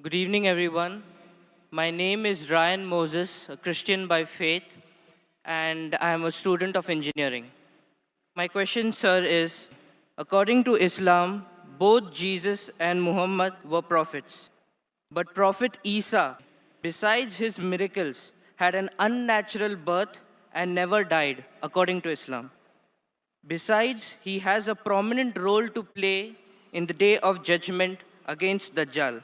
Good evening, everyone. My name is Ryan Moses, a Christian by faith, and I am a student of engineering. My question, sir, is according to Islam, both Jesus and Muhammad were prophets. But Prophet Isa, besides his miracles, had an unnatural birth and never died, according to Islam. Besides, he has a prominent role to play in the day of judgment against Dajjal.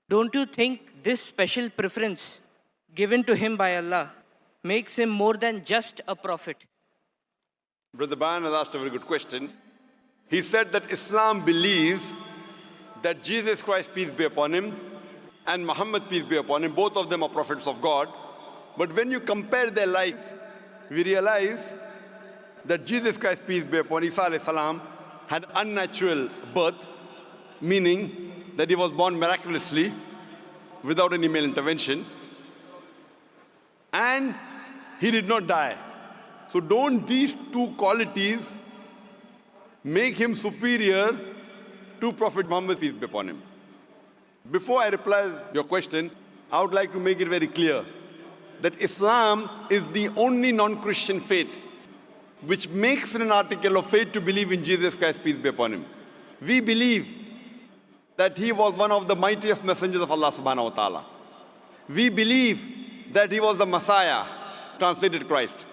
Don't you think this special preference given to him by Allah makes him more than just a prophet? Brother Bayan has asked a very good question. He said that Islam believes that Jesus Christ, peace be upon him, and Muhammad, peace be upon him, both of them are prophets of God. But when you compare their lives, we realize that Jesus Christ, peace be upon Isa alayhi salam, had unnatural birth, meaning that he was born miraculously without any male intervention, and he did not die. So don't these two qualities make him superior to Prophet Muhammad, peace be upon him? Before I reply your question, I would like to make it very clear that Islam is the only non-Christian faith which makes it an article of faith to believe in Jesus Christ, peace be upon him. We believe that he was one of the mightiest messengers of Allah subhanahu wa ta'ala. We believe that he was the Messiah, translated Christ.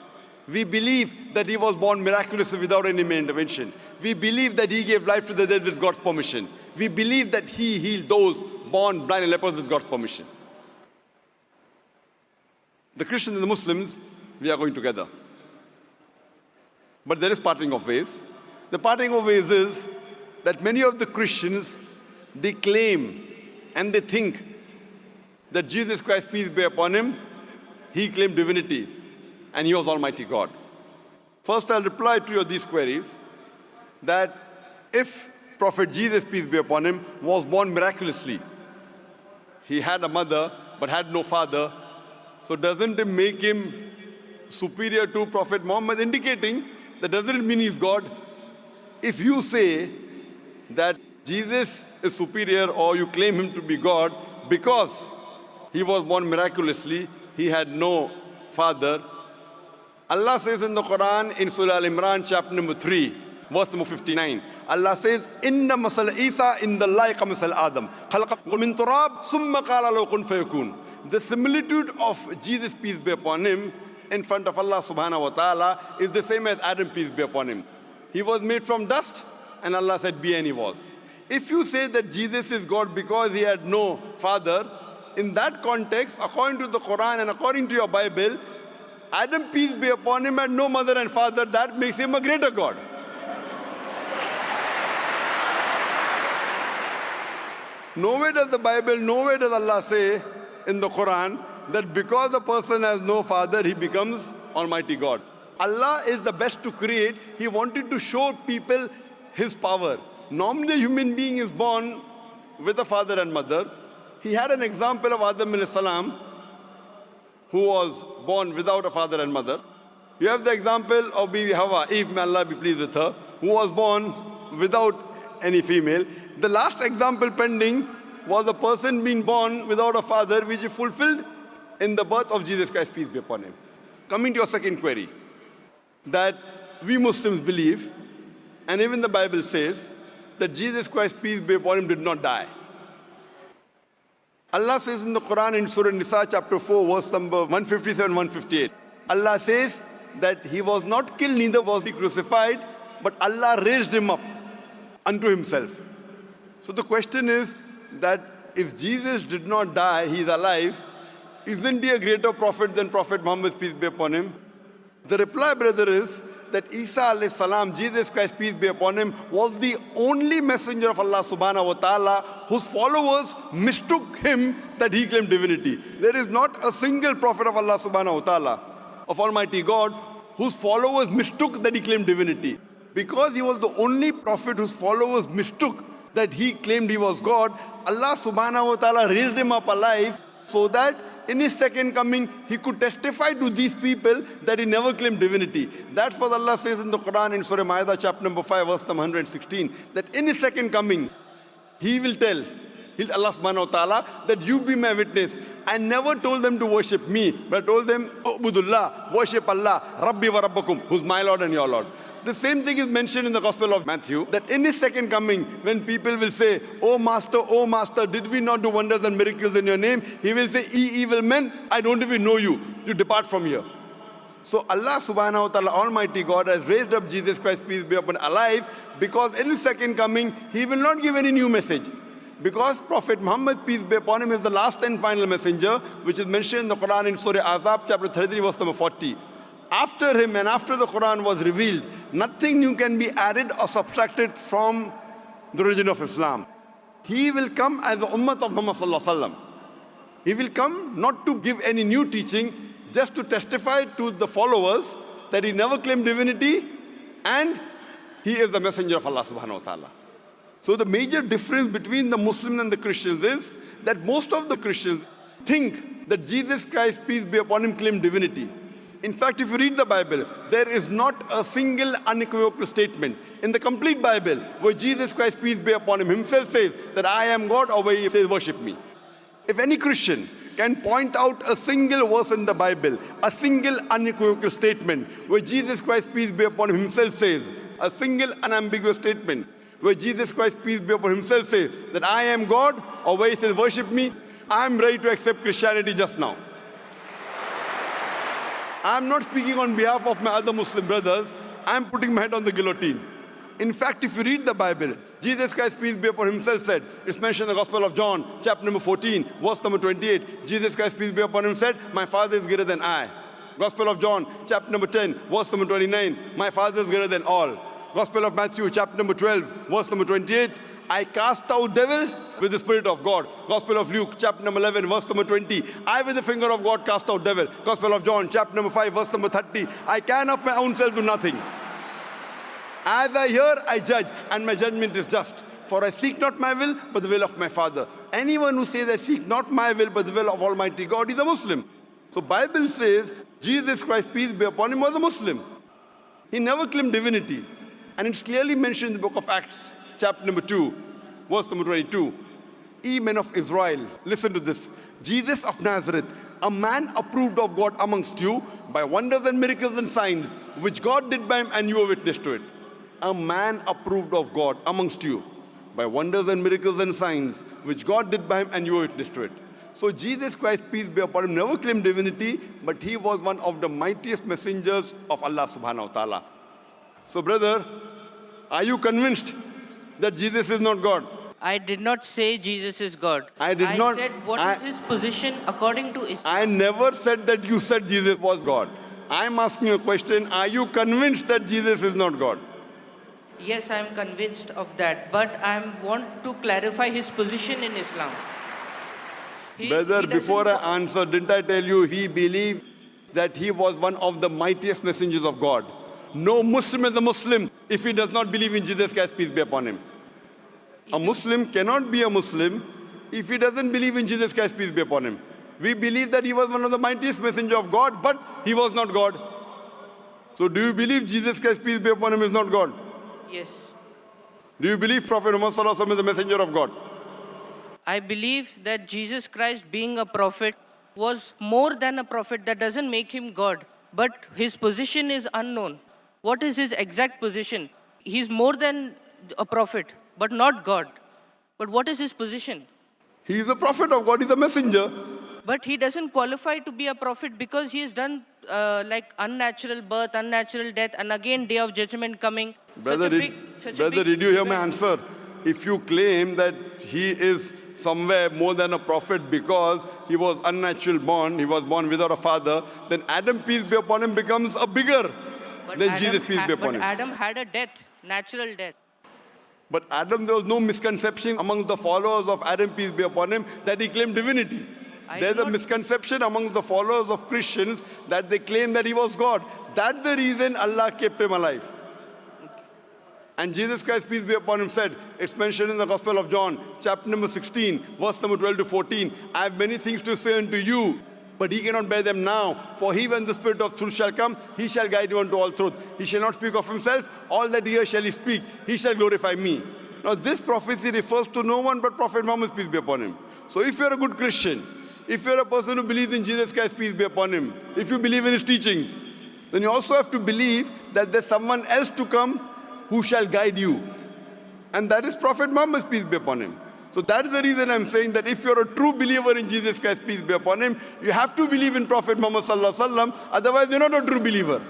We believe that he was born miraculously without any male intervention. We believe that he gave life to the dead with God's permission. We believe that he healed those born blind and lepers with God's permission. The Christians and the Muslims, we are going together. But there is parting of ways. The parting of ways is that many of the Christians, they claim and they think that Jesus Christ, peace be upon him, he claimed divinity and he was Almighty God. First, I'll reply to these queries that if Prophet Jesus, peace be upon him, was born miraculously, he had a mother but had no father, so doesn't it make him superior to Prophet Muhammad, indicating that doesn't mean he's God? If you say that Jesus is superior or you claim him to be God because he was born miraculously, he had no father. Allah says in the Quran, in Surah Al-Imran, chapter number 3, verse number 59, Allah says, Inna masal Isa in the like masal Adam. Khalaqakum min turab, summa qala lahu kun fayakun. The similitude of Jesus, peace be upon him, in front of Allah subhanahu wa ta'ala is the same as Adam, peace be upon him. He was made from dust, and Allah said, be, and he was. If you say that Jesus is God because he had no father, in that context, according to the Quran and according to your Bible, Adam, peace be upon him, had no mother and father. That makes him a greater God. Nowhere does the Bible, nowhere does Allah say in the Quran that because a person has no father, he becomes Almighty God. Allah is the best to create. He wanted to show people his power. Normally, a human being is born with a father and mother. He had an example of Adam alayhi salam, who was born without a father and mother. You have the example of Bibi Hawa, Eve, may Allah be pleased with her, who was born without any female. The last example pending was a person being born without a father, which is fulfilled in the birth of Jesus Christ, peace be upon him. Coming to your second query, that we Muslims believe, and even the Bible says, that Jesus Christ, peace be upon him, did not die. Allah says in the Quran in Surah Nisa chapter 4 verse number 157, 158. Allah says that he was not killed, neither was he crucified, but Allah raised him up unto himself. So the question is that if Jesus did not die, he is alive, isn't he a greater prophet than Prophet Muhammad, peace be upon him? The reply, brother, is that Isa alayhi salam, Jesus Christ, peace be upon him, was the only messenger of Allah subhanahu wa ta'ala whose followers mistook him that he claimed divinity. There is not a single prophet of Allah subhanahu wa ta'ala, of Almighty God, whose followers mistook that he claimed divinity. Because he was the only prophet whose followers mistook that he claimed he was God, Allah subhanahu wa ta'ala raised him up alive so that in his second coming, he could testify to these people that he never claimed divinity. That's what Allah says in the Quran in Surah Ma'idah chapter number 5 verse number 116, that in his second coming, he will tell, He's Allah subhanahu wa ta'ala, that you be my witness. I never told them to worship me, but I told them, Ubudullah, worship Allah, Rabbi wa Rabbakum, who's my Lord and your Lord. The same thing is mentioned in the Gospel of Matthew, that in his second coming, when people will say, oh Master, did we not do wonders and miracles in your name? He will say, ye evil men, I don't even know you. You depart from here. So Allah subhanahu wa ta'ala, Almighty God, has raised up Jesus Christ, peace be upon him, alive, because in his second coming, he will not give any new message. Because Prophet Muhammad, peace be upon him, is the last and final messenger, which is mentioned in the Quran in Surah Azab, chapter 33, verse number 40. After him and after the Quran was revealed, nothing new can be added or subtracted from the religion of Islam. He will come as the ummah of Muhammad sallallahu alaihi wasallam. He will come not to give any new teaching, just to testify to the followers that he never claimed divinity and he is the messenger of Allah subhanahu wa ta'ala. So the major difference between the Muslims and the Christians is that most of the Christians think that Jesus Christ, peace be upon him, claimed divinity. In fact, if you read the Bible, there is not a single unequivocal statement in the complete Bible where Jesus Christ, peace be upon him, himself says that I am God, or where he says worship me. If any Christian can point out a single verse in the Bible, a single unequivocal statement where Jesus Christ, peace be upon him, himself says, a single unambiguous statement where Jesus Christ, peace be upon him, himself says that I am God, or where he says worship me, I am ready to accept Christianity just now. I am not speaking on behalf of my other Muslim brothers. I am putting my head on the guillotine. In fact, if you read the Bible, Jesus Christ, peace be upon him, himself said, it's mentioned in the Gospel of John, chapter number 14, verse number 28. Jesus Christ, peace be upon him, said, my Father is greater than I. Gospel of John, chapter number 10, verse number 29, my Father is greater than all. Gospel of Matthew, chapter number 12, verse number 28, I cast out devil with the Spirit of God. Gospel of Luke, chapter number 11, verse number 20, I with the finger of God cast out devil. Gospel of John, chapter number 5, verse number 30, I can of my own self do nothing. As I hear, I judge, and my judgment is just. For I seek not my will, but the will of my Father. Anyone who says, I seek not my will, but the will of Almighty God, is a Muslim. So Bible says, Jesus Christ, peace be upon him, was a Muslim. He never claimed divinity. And it's clearly mentioned in the book of Acts, chapter number 2, verse number 22. Ye men of Israel, listen to this. Jesus of Nazareth, a man approved of God amongst you by wonders and miracles and signs, which God did by him, and you were witness to it. A man approved of God amongst you by wonders and miracles and signs, which God did by him, and you were witness to it. So Jesus Christ, peace be upon him, never claimed divinity, but he was one of the mightiest messengers of Allah subhanahu wa ta'ala. So brother, are you convinced that Jesus is not God? I did not say Jesus is God. I said what is his position according to Islam. I never said that you said Jesus was God. I'm asking you a question. Are you convinced that Jesus is not God? Yes, I am convinced of that, but I want to clarify his position in Islam. Brother, before I answer, didn't I tell you he believed that he was one of the mightiest messengers of God? No Muslim is a Muslim if he does not believe in Jesus Christ, peace be upon him. A Muslim cannot be a Muslim if he doesn't believe in Jesus Christ, peace be upon him. We believe that he was one of the mightiest messengers of God, but he was not God. So do you believe Jesus Christ, peace be upon him, is not God? Yes. Do you believe Prophet Muhammad sallallahu alaihi wasallam is the messenger of God? I believe that Jesus Christ, being a prophet, was more than a prophet. That doesn't make him God, but his position is unknown. What is his exact position? He's more than a prophet, but not God. But what is his position? He is a prophet of God, he's a messenger. But he doesn't qualify to be a prophet because he has done like unnatural birth, unnatural death, and again day of judgment coming. Brother, did you hear my answer? If you claim that he is somewhere more than a prophet because he was unnatural born, he was born without a father, then Adam, peace be upon him, becomes a bigger than Jesus, peace be upon him. But Adam had a death, natural death. But Adam, there was no misconception amongst the followers of Adam, peace be upon him, that he claimed divinity. There's a misconception amongst the followers of Christians that they claim that he was God. That's the reason Allah kept him alive. And Jesus Christ, peace be upon him, said, it's mentioned in the Gospel of John, chapter number 16, verse number 12 to 14, I have many things to say unto you, but he cannot bear them now. For he, when the Spirit of truth shall come, he shall guide you unto all truth. He shall not speak of himself, all that he hears shall he speak. He shall glorify me. Now this prophecy refers to no one but Prophet Muhammad, peace be upon him. So if you're a good Christian, if you're a person who believes in Jesus Christ, peace be upon him, if you believe in his teachings, then you also have to believe that there's someone else to come who shall guide you. And that is Prophet Muhammad, peace be upon him. So that is the reason I'm saying that if you're a true believer in Jesus Christ, peace be upon him, you have to believe in Prophet Muhammad sallallahu alaihi wasallam, otherwise you're not a true believer.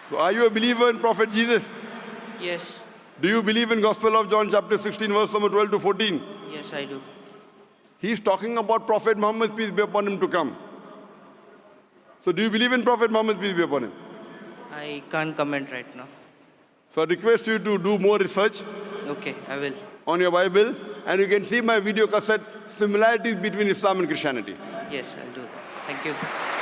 So are you a believer in Prophet Jesus? Yes. Do you believe in Gospel of John chapter 16 verse number 12 to 14? Yes, I do. He's talking about Prophet Muhammad, peace be upon him, to come. So do you believe in Prophet Muhammad, peace be upon him? I can't comment right now. So I request you to do more research Okay, I will. on your Bible, and you can see my video cassette, Similarities Between Islam and Christianity. Yes, I'll do that. Thank you.